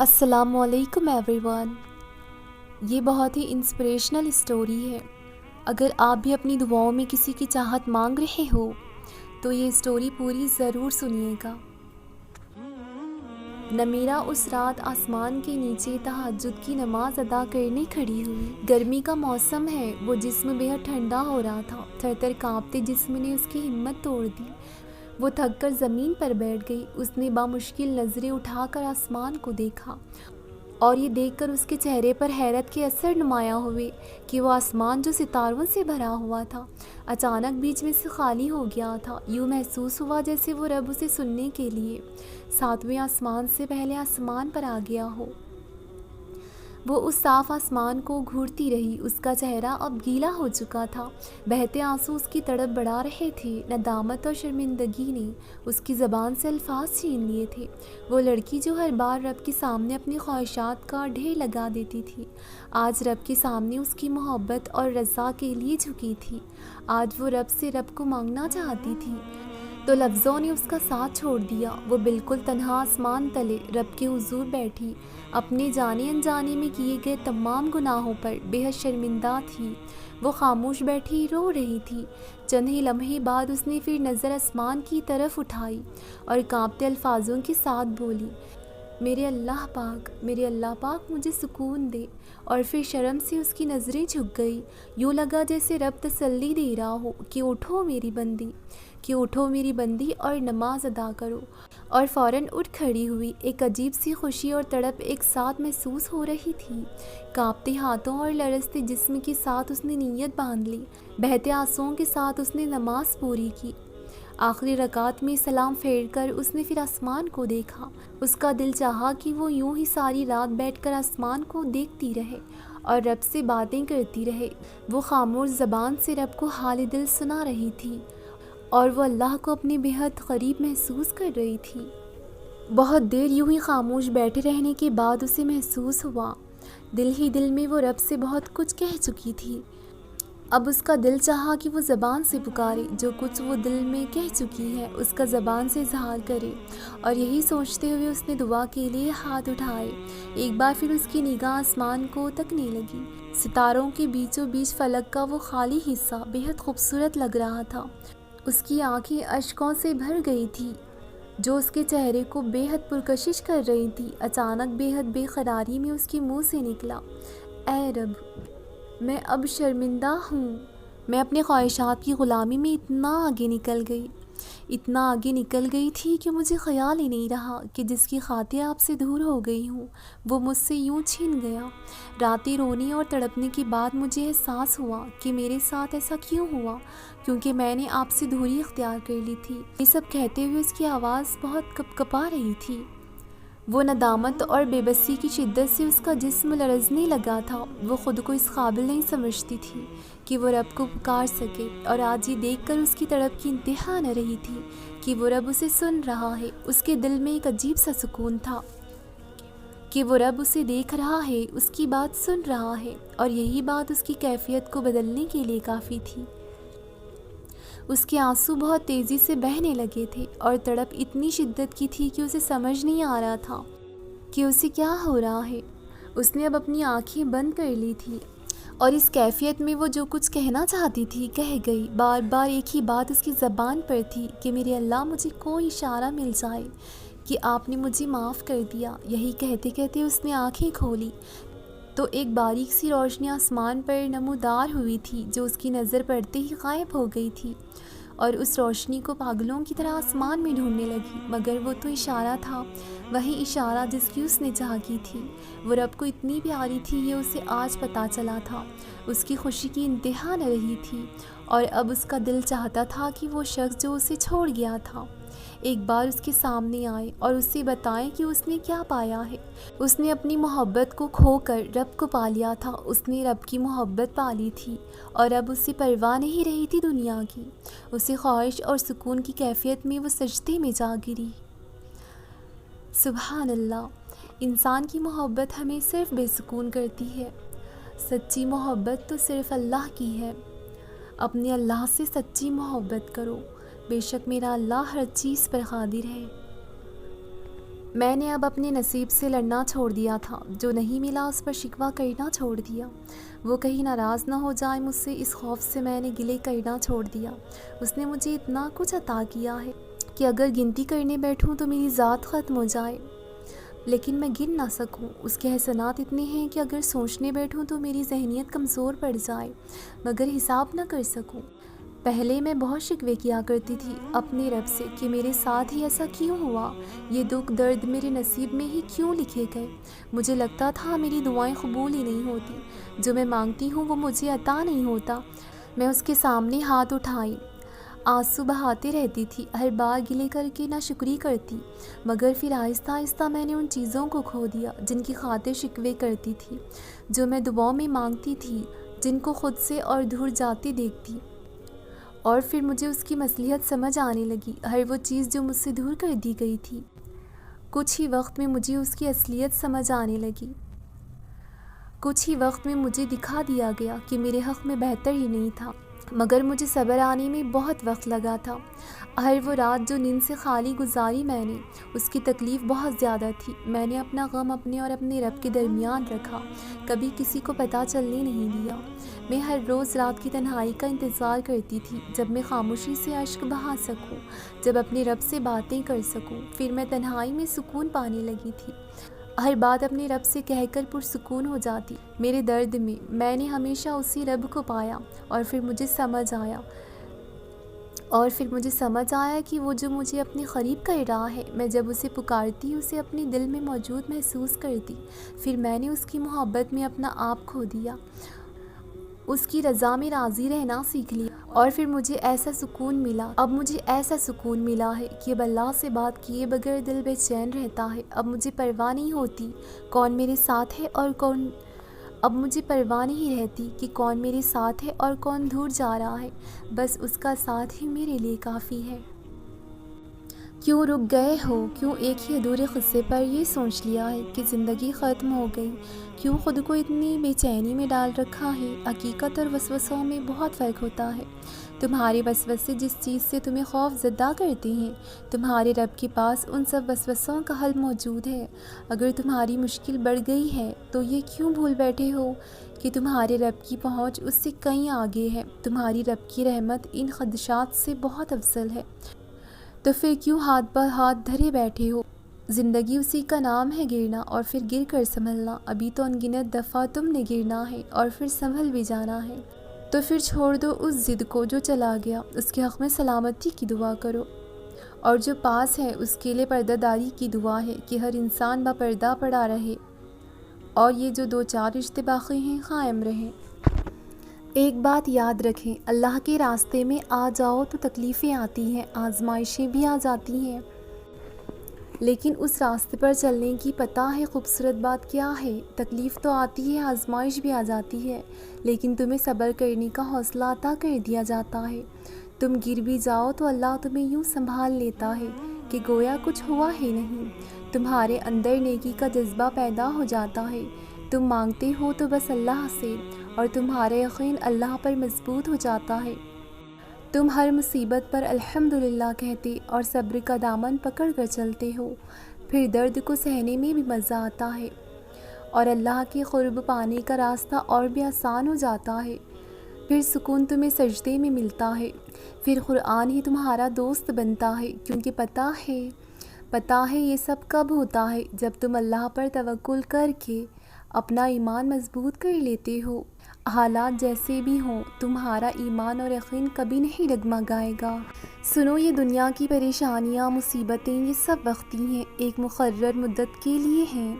السلام علیکم every one. یہ بہت ہی انسپریشنل اسٹوری ہے۔ اگر آپ بھی اپنی دعاؤں میں کسی کی چاہت مانگ رہے ہو تو یہ اسٹوری پوری ضرور سنیے گا۔ نمیرہ اس رات آسمان کے نیچے تہجد کی نماز ادا کرنے کھڑی ہوئی۔ گرمی کا موسم ہے، وہ جسم بے حد ٹھنڈا ہو رہا تھا۔ تھر تھر کانپتے جسم نے اس کی ہمت توڑ دی۔ وہ تھک کر زمین پر بیٹھ گئی۔ اس نے بامشکل نظریں اٹھا کر آسمان کو دیکھا اور یہ دیکھ کر اس کے چہرے پر حیرت کے اثر نمایاں ہوئے کہ وہ آسمان جو ستاروں سے بھرا ہوا تھا اچانک بیچ میں سے خالی ہو گیا تھا۔ یوں محسوس ہوا جیسے وہ رب اسے سننے کے لیے 7ویں آسمان سے پہلے آسمان پر آ گیا ہو۔ وہ اس صاف آسمان کو گھورتی رہی۔ اس کا چہرہ اب گیلا ہو چکا تھا، بہتے آنسو اس کی تڑپ بڑھا رہے تھے۔ ندامت اور شرمندگی نے اس کی زبان سے الفاظ چھین لیے تھے۔ وہ لڑکی جو ہر بار رب کے سامنے اپنی خواہشات کا ڈھیر لگا دیتی تھی، آج رب کے سامنے اس کی محبت اور رضا کے لیے جھکی تھی۔ آج وہ رب سے رب کو مانگنا چاہتی تھی تو لفظوں نے اس کا ساتھ چھوڑ دیا۔ وہ بالکل تنہا آسمان تلے رب کے حضور بیٹھی، اپنے جانے انجانے میں کیے گئے تمام گناہوں پر بے حد شرمندہ تھی۔ وہ خاموش بیٹھی رو رہی تھی۔ چند ہی لمحے بعد اس نے پھر نظر آسمان کی طرف اٹھائی اور کانپتے الفاظوں کے ساتھ بولی، میرے اللہ پاک مجھے سکون دے۔ اور پھر شرم سے اس کی نظریں جھک گئی۔ یوں لگا جیسے رب تسلی دے رہا ہو کہ اٹھو میری بندی اور نماز ادا کرو۔ اور فوراً اٹھ کھڑی ہوئی۔ ایک عجیب سی خوشی اور تڑپ ایک ساتھ محسوس ہو رہی تھی۔ کانپتے ہاتھوں اور لرزتے جسم کے ساتھ اس نے نیت باندھ لی۔ بہتے آنسوؤں کے ساتھ اس نے نماز پوری کی۔ آخری رکعت میں سلام پھیر کر اس نے پھر آسمان کو دیکھا۔ اس کا دل چاہا کہ وہ یوں ہی ساری رات بیٹھ کر آسمان کو دیکھتی رہے اور رب سے باتیں کرتی رہے۔ وہ خاموش زبان سے رب کو حال دل سنا رہی تھی اور وہ اللہ کو اپنے بے حد قریب محسوس کر رہی تھی۔ بہت دیر یوں ہی خاموش بیٹھے رہنے کے بعد اسے محسوس ہوا دل ہی دل میں وہ رب سے بہت کچھ کہہ چکی تھی۔ اب اس کا دل چاہا کہ وہ زبان سے پکارے، جو کچھ وہ دل میں کہہ چکی ہے اس کا زبان سے اظہار کرے، اور یہی سوچتے ہوئے اس نے دعا کے لیے ہاتھ اٹھائے۔ ایک بار پھر اس کی نگاہ آسمان کو تکنے لگی۔ ستاروں کے بیچوں بیچ فلک کا وہ خالی حصہ بے حد خوبصورت لگ رہا تھا۔ اس کی آنکھیں اشکوں سے بھر گئی تھی جو اس کے چہرے کو بے حد پرکشش کر رہی تھی۔ اچانک بے حد بے قراری میں اس کے منہ سے نکلا، اے رب، میں اب شرمندہ ہوں۔ میں اپنے خواہشات کی غلامی میں اتنا آگے نکل گئی تھی کہ مجھے خیال ہی نہیں رہا کہ جس کی خاطر آپ سے دور ہو گئی ہوں وہ مجھ سے یوں چھین گیا۔ راتیں رونے اور تڑپنے کے بعد مجھے احساس ہوا کہ میرے ساتھ ایسا کیوں ہوا، کیونکہ میں نے آپ سے دوری اختیار کر لی تھی۔ یہ سب کہتے ہوئے اس کی آواز بہت کپکپا رہی تھی۔ وہ ندامت اور بے بسی کی شدت سے اس کا جسم لرزنے لگا تھا۔ وہ خود کو اس قابل نہیں سمجھتی تھی کہ وہ رب کو پکار سکے، اور آج یہ دیکھ کر اس کی تڑپ کی انتہا نہ رہی تھی کہ وہ رب اسے سن رہا ہے۔ اس کے دل میں ایک عجیب سا سکون تھا کہ وہ رب اسے دیکھ رہا ہے، اس کی بات سن رہا ہے، اور یہی بات اس کی کیفیت کو بدلنے کے لیے کافی تھی۔ اس کے آنسو بہت تیزی سے بہنے لگے تھے اور تڑپ اتنی شدت کی تھی کہ اسے سمجھ نہیں آ رہا تھا کہ اسے کیا ہو رہا ہے۔ اس نے اب اپنی آنکھیں بند کر لی تھی اور اس کیفیت میں وہ جو کچھ کہنا چاہتی تھی کہہ گئی۔ بار بار ایک ہی بات اس کی زبان پر تھی کہ میرے اللہ، مجھے کوئی اشارہ مل جائے کہ آپ نے مجھے معاف کر دیا۔ یہی کہتے کہتے اس نے آنکھیں کھولی تو ایک باریک سی روشنی آسمان پر نمودار ہوئی تھی جو اس کی نظر پڑتے ہی غائب ہو گئی تھی، اور اس روشنی کو پاگلوں کی طرح آسمان میں ڈھونڈنے لگی۔ مگر وہ تو اشارہ تھا، وہی اشارہ جس کی اس نے چاہ کی تھی۔ وہ رب کو اتنی پیاری تھی یہ اسے آج پتہ چلا تھا۔ اس کی خوشی کی انتہا نہ رہی تھی، اور اب اس کا دل چاہتا تھا کہ وہ شخص جو اسے چھوڑ گیا تھا ایک بار اس کے سامنے آئے اور اسے بتائے کہ اس نے کیا پایا ہے۔ اس نے اپنی محبت کو کھو کر رب کو پا لیا تھا۔ اس نے رب کی محبت پا لی تھی اور اب اسے پرواہ نہیں رہی تھی دنیا کی۔ اسے خواہش اور سکون کی کیفیت میں وہ سجدے میں جا گری۔ سبحان اللہ، انسان کی محبت ہمیں صرف بے سکون کرتی ہے، سچی محبت تو صرف اللہ کی ہے۔ اپنے اللہ سے سچی محبت کرو، بے شک میرا اللہ ہر چیز پر قادر ہے۔ میں نے اب اپنے نصیب سے لڑنا چھوڑ دیا تھا، جو نہیں ملا اس پر شکوہ کرنا چھوڑ دیا۔ وہ کہیں ناراض نہ ہو جائے مجھ سے، اس خوف سے میں نے گلے کرنا چھوڑ دیا۔ اس نے مجھے اتنا کچھ عطا کیا ہے کہ اگر گنتی کرنے بیٹھوں تو میری ذات ختم ہو جائے، لیکن میں گن نہ سکوں۔ اس کے احسانات اتنے ہیں کہ اگر سوچنے بیٹھوں تو میری ذہنیت کمزور پڑ جائے، مگر حساب نہ کر سکوں۔ پہلے میں بہت شکوے کیا کرتی تھی اپنے رب سے کہ میرے ساتھ ہی ایسا کیوں ہوا، یہ دکھ درد میرے نصیب میں ہی کیوں لکھے گئے۔ مجھے لگتا تھا میری دعائیں قبول ہی نہیں ہوتی، جو میں مانگتی ہوں وہ مجھے عطا نہیں ہوتا۔ میں اس کے سامنے ہاتھ اٹھائی آنسو بہاتے رہتی تھی، ہر بار گلے کر کے ناشکری کرتی، مگر پھر آہستہ آہستہ میں نے ان چیزوں کو کھو دیا جن کی خاطر شکوے کرتی تھی، جو میں دعاؤں میں مانگتی تھی، جن کو خود سے اور دور جاتے دیکھتی۔ اور پھر مجھے اس کی مصلحت سمجھ آنے لگی، ہر وہ چیز جو مجھ سے دور کر دی گئی تھی۔ کچھ ہی وقت میں مجھے اس کی اصلیت سمجھ آنے لگی۔ کچھ ہی وقت میں مجھے دکھا دیا گیا کہ میرے حق میں بہتر ہی نہیں تھا، مگر مجھے صبر آنے میں بہت وقت لگا تھا۔ ہر وہ رات جو نیند سے خالی گزاری میں نے، اس کی تکلیف بہت زیادہ تھی۔ میں نے اپنا غم اپنے اور اپنے رب کے درمیان رکھا، کبھی کسی کو پتہ چلنے نہیں دیا۔ میں ہر روز رات کی تنہائی کا انتظار کرتی تھی، جب میں خاموشی سے اشک بہا سکوں، جب اپنے رب سے باتیں کر سکوں۔ پھر میں تنہائی میں سکون پانے لگی تھی، ہر بات اپنے رب سے کہہ کر پرسکون ہو جاتی۔ میرے درد میں نے ہمیشہ اسی رب کو پایا، اور پھر مجھے سمجھ آیا کہ وہ جو مجھے اپنے قریب کر رہا ہے، میں جب اسے پکارتی اسے اپنے دل میں موجود محسوس کرتی۔ پھر میں نے اس کی محبت میں اپنا آپ کھو دیا، اس کی رضا میں راضی رہنا سیکھ لیا، اور پھر مجھے ایسا سکون ملا۔ اب مجھے ایسا سکون ملا ہے کہ اب اللہ سے بات کیے بغیر دل بے چین رہتا ہے۔ اب مجھے پرواہ نہیں ہوتی کون میرے ساتھ ہے اور اب مجھے پرواہ نہیں رہتی کہ کون میرے ساتھ ہے اور کون دور جا رہا ہے، بس اس کا ساتھ ہی میرے لیے کافی ہے۔ کیوں رک گئے ہو؟ کیوں ایک ہی ادھورے قصے پر یہ سوچ لیا ہے کہ زندگی ختم ہو گئی؟ کیوں خود کو اتنی بے چینی میں ڈال رکھا ہے؟ حقیقت اور وسوسوں میں بہت فرق ہوتا ہے۔ تمہارے وسوسے جس چیز سے تمہیں خوف زدہ کرتے ہیں، تمہارے رب کے پاس ان سب وسوسوں کا حل موجود ہے۔ اگر تمہاری مشکل بڑھ گئی ہے تو یہ کیوں بھول بیٹھے ہو کہ تمہارے رب کی پہنچ اس سے کہیں آگے ہے۔ تمہاری رب کی رحمت ان خدشات سے بہت افضل ہے، تو پھر کیوں ہاتھ پر ہاتھ دھرے بیٹھے ہو؟ زندگی اسی کا نام ہے گرنا، اور پھر گر کر سنبھلنا۔ ابھی تو انگنت دفعہ تم نے گرنا ہے اور پھر سنبھل بھی جانا ہے، تو پھر چھوڑ دو اس ضد کو جو چلا گیا، اس کے حق میں سلامتی کی دعا کرو، اور جو پاس ہے اس کے لیے پردہ داری کی دعا ہے کہ ہر انسان با پردہ پڑا رہے، اور یہ جو دو چار رشتے باقی ہیں قائم رہیں۔ ایک بات یاد رکھیں، اللہ کے راستے میں آ جاؤ تو تکلیفیں آتی ہیں، آزمائشیں بھی آ جاتی ہیں، لیکن اس راستے پر چلنے کی پتہ ہے خوبصورت بات کیا ہے؟ تکلیف تو آتی ہے، آزمائش بھی آ جاتی ہے، لیکن تمہیں صبر کرنے کا حوصلہ عطا کر دیا جاتا ہے۔ تم گر بھی جاؤ تو اللہ تمہیں یوں سنبھال لیتا ہے کہ گویا کچھ ہوا ہی نہیں۔ تمہارے اندر نیکی کا جذبہ پیدا ہو جاتا ہے، تم مانگتے ہو تو بس اللہ سے، اور تمہارا یقین اللہ پر مضبوط ہو جاتا ہے۔ تم ہر مصیبت پر الحمدللہ کہتے اور صبر کا دامن پکڑ کر چلتے ہو، پھر درد کو سہنے میں بھی مزہ آتا ہے، اور اللہ کے قرب پانے کا راستہ اور بھی آسان ہو جاتا ہے۔ پھر سکون تمہیں سجدے میں ملتا ہے، پھر قرآن ہی تمہارا دوست بنتا ہے، کیونکہ پتہ ہے یہ سب کب ہوتا ہے؟ جب تم اللہ پر توکل کر کے اپنا ایمان مضبوط کر لیتے ہو۔ حالات جیسے بھی ہوں، تمہارا ایمان اور یقین کبھی نہیں ڈگمگائے گا۔ سنو، یہ دنیا کی پریشانیاں، مصیبتیں، یہ سب وقتی ہیں، ایک مقرر مدت کے لیے ہیں،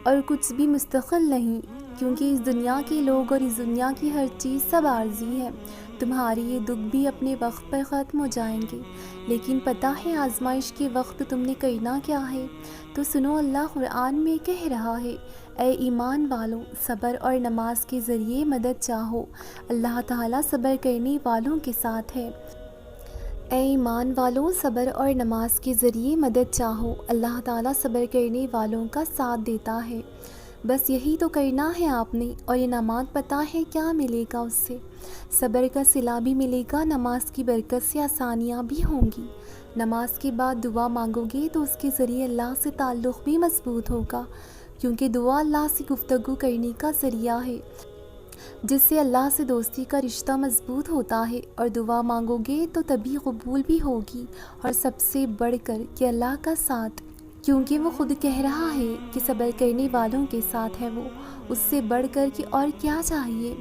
اور کچھ بھی مستقل نہیں، کیونکہ اس دنیا کے لوگ اور اس دنیا کی ہر چیز سب عارضی ہے۔ تمہارے یہ دکھ بھی اپنے وقت پر ختم ہو جائیں گے، لیکن پتہ ہے آزمائش کے وقت تم نے کرنا کیا ہے؟ تو سنو، اللہ قرآن میں کہہ رہا ہے، اے ایمان والوں، صبر اور نماز کے ذریعے مدد چاہو، اللہ تعالیٰ صبر کرنے والوں کے ساتھ ہے۔ اے ایمان والوں، صبر اور نماز کے ذریعے مدد چاہو، اللہ تعالیٰ صبر کرنے والوں کا ساتھ دیتا ہے۔ بس یہی تو کرنا ہے آپ نے، اور یہ نماز پتہ ہے کیا ملے گا اس سے؟ صبر کا صلہ بھی ملے گا، نماز کی برکت سے آسانیاں بھی ہوں گی۔ نماز کے بعد دعا مانگو گے تو اس کے ذریعے اللہ سے تعلق بھی مضبوط ہوگا، کیونکہ دعا اللہ سے گفتگو کرنے کا ذریعہ ہے، جس سے اللہ سے دوستی کا رشتہ مضبوط ہوتا ہے، اور دعا مانگو گے تو تبھی قبول بھی ہوگی، اور سب سے بڑھ کر کہ اللہ کا ساتھ، کیونکہ وہ خود کہہ رہا ہے کہ صبر کرنے والوں کے ساتھ ہے وہ، اس سے بڑھ کر کہ اور کیا چاہیے۔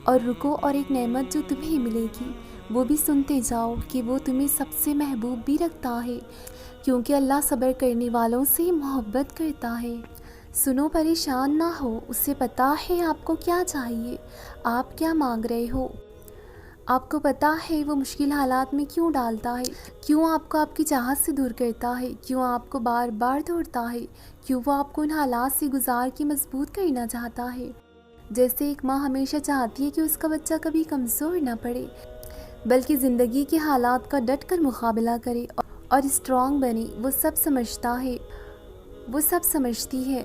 اور رکو، اور ایک نعمت جو تمہیں ملے گی وہ بھی سنتے جاؤ کہ وہ تمہیں سب سے محبوب بھی رکھتا ہے، کیونکہ اللہ صبر کرنے والوں سے محبت کرتا ہے۔ سنو، پریشان نہ ہو، اس سے پتہ ہے آپ کو کیا چاہیے، آپ کیا مانگ رہے ہو۔ آپ کو پتہ ہے وہ مشکل حالات میں کیوں ڈالتا ہے، کیوں آپ کو آپ کی چاہت سے دور کرتا ہے، کیوں آپ کو بار بار توڑتا ہے، کیوں وہ آپ کو ان حالات سے گزار کے مضبوط کرنا چاہتا ہے۔ جیسے ایک ماں ہمیشہ چاہتی ہے کہ اس کا بچہ کبھی کمزور نہ پڑے، بلکہ زندگی کے حالات کا ڈٹ کر مقابلہ کرے اور اسٹرانگ بنے۔ وہ سب سمجھتی ہے،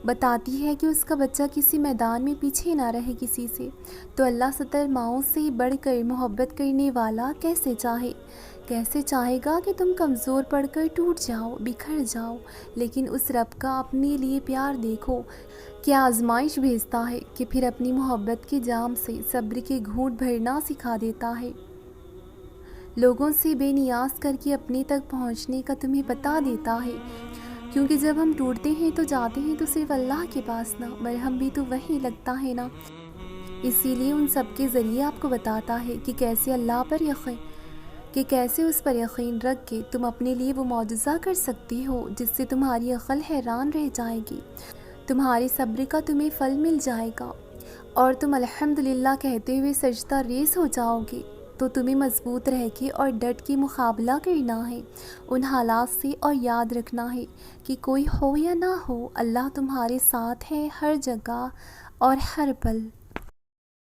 بتاتی ہے کہ اس کا بچہ کسی میدان میں پیچھے نہ رہے کسی سے۔ تو اللہ ستر ماؤں سے بڑھ کر محبت کرنے والا کیسے چاہے گا کہ تم کمزور پڑ کر ٹوٹ جاؤ، بکھر جاؤ۔ لیکن اس رب کا اپنے لیے پیار دیکھو، کیا آزمائش بھیجتا ہے کہ پھر اپنی محبت کے جام سے صبر کے گھونٹ بھرنا سکھا دیتا ہے، لوگوں سے بے نیاز کر کے اپنے تک پہنچنے کا تمہیں بتا دیتا ہے، کیونکہ جب ہم ٹوٹتے ہیں تو جاتے ہیں تو صرف اللہ کے پاس نا، مرہم بھی تو وہی لگتا ہے نا۔ اسی لیے ان سب کے ذریعے آپ کو بتاتا ہے کہ کیسے اس پر یقین رکھ کے تم اپنے لیے وہ معجزہ کر سکتی ہو جس سے تمہاری عقل حیران رہ جائے گی، تمہارے صبر کا تمہیں پھل مل جائے گا، اور تم الحمدللہ کہتے ہوئے سجدہ ریز ہو جاؤ گے۔ تو تمہیں مضبوط رہ کے اور ڈٹ کے مقابلہ کرنا ہے ان حالات سے، اور یاد رکھنا ہے کہ کوئی ہو یا نہ ہو، اللہ تمہارے ساتھ ہے ہر جگہ اور ہر پل۔